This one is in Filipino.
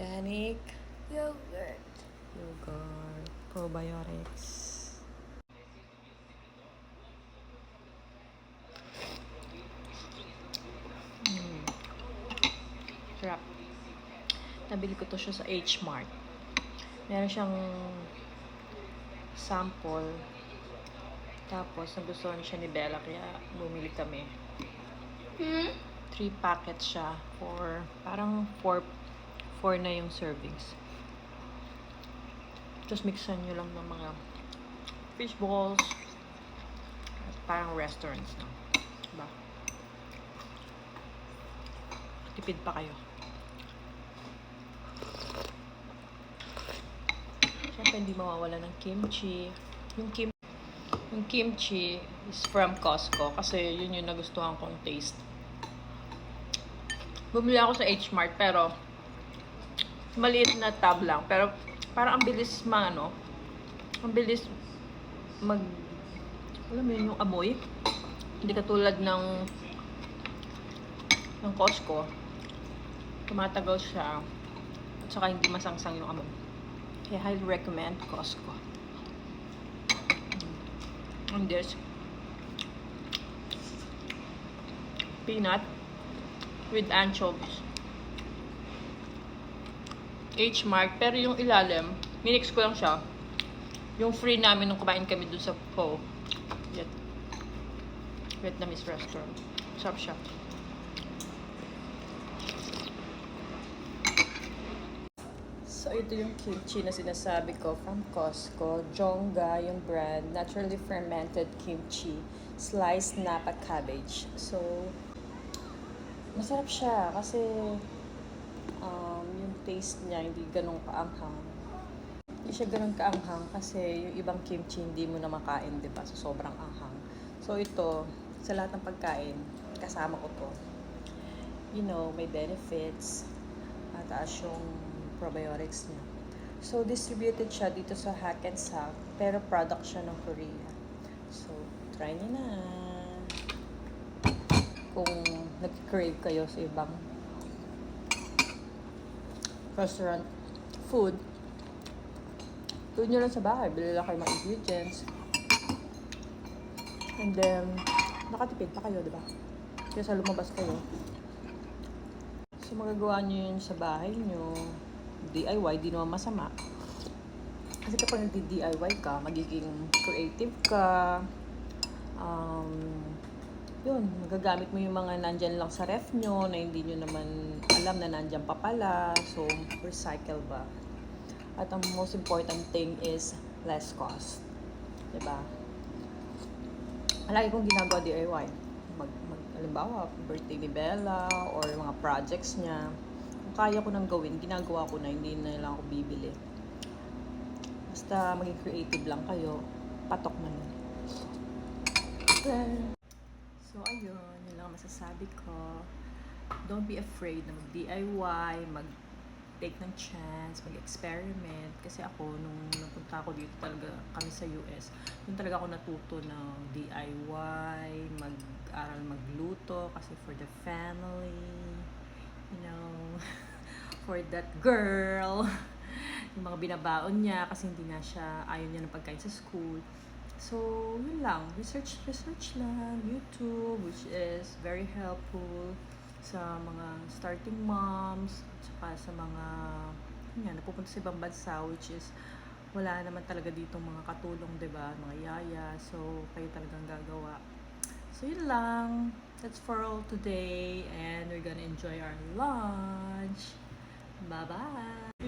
Organic Yogurt. yogurt, probiotics. Sarap. Nabili ko to siya sa H Mart. Meron siyang sample. Tapos, nagustuhan siya ni Bella, kaya bumili kami. 3 packets siya for, parang 4 na yung servings. Tapos, mixan nyo lang ng mga fish balls. Parang restaurants na. Diba? Tipid pa kayo. Siyempre, hindi mawawala ng kimchi. Yung kimchi is from Costco kasi yun yung nagustuhan kong taste. Bumili ako sa H Mart pero maliit na tab lang. Pero parang ang bilis ang bilis alam mo yun, yung amoy. Hindi katulad ng Costco. Tumatagal siya at saka hindi masangsang yung amoy. Kaya highly recommend Costco. And this peanut with anchovies. H Mart, pero yung ilalim, minix ko lang siya. Yung free namin nung kumain kami dun sa Pho Vietnamese restaurant. Sarap siya. So, ito yung kimchi na sinasabi ko from Costco. Jongga, yung brand. Naturally fermented kimchi. Sliced napa cabbage. So, masarap siya kasi yung taste niya hindi ganun kaanghang. Hindi siya ganun kaanghang kasi yung ibang kimchi hindi mo na makain, diba? So, sobrang anghang. So, ito, sa lahat ng pagkain, kasama ko to. You know, may benefits. Mataas yung probiotics niya. So, distributed siya dito sa Hackensack, pero product siya ng Korea. So, try niyo na. Kung nag-crave kayo sa ibang restaurant food, doon nyo lang sa bahay. Bili lang kayo mga ingredients. And then, nakatipid pa kayo, diba? Kaya lumabas kayo. So, magagawa nyo yun sa bahay nyo. DIY, di naman masama. Kasi kapag nagdi-DIY ka, magiging creative ka. Yun, magagamit mo yung mga nandyan lang sa ref nyo na hindi nyo naman alam na nandyan pa pala. So, recycle ba? At ang most important thing is less cost. Diba? Lagi kong ginagawa DIY. Halimbawa, birthday ni Bella or mga projects niya. Kung kaya ko nang gawin, ginagawa ko na, hindi na lang ako bibili. Basta maging creative lang kayo, patok na yun. So, ayun, yun lang masasabi ko. Don't be afraid na mag-DIY, mag-take ng chance, mag-experiment. Kasi ako, nung napunta ako dito talaga, kami sa US, doon talaga ako natuto ng DIY, mag-aral magluto, kasi for the family, you know, for that girl, yung mga binabaon niya, kasi hindi nga siya, ayaw niya ng pagkain sa school. So, yun lang. Research lang. YouTube, which is very helpful sa mga starting moms, at saka sa mga napupunta sa ibang bansa, which is wala naman talaga dito mga katulong, diba? Mga yaya. So, kayo talagang gagawa. So, yun lang. That's for all today. And we're gonna enjoy our lunch. Bye-bye!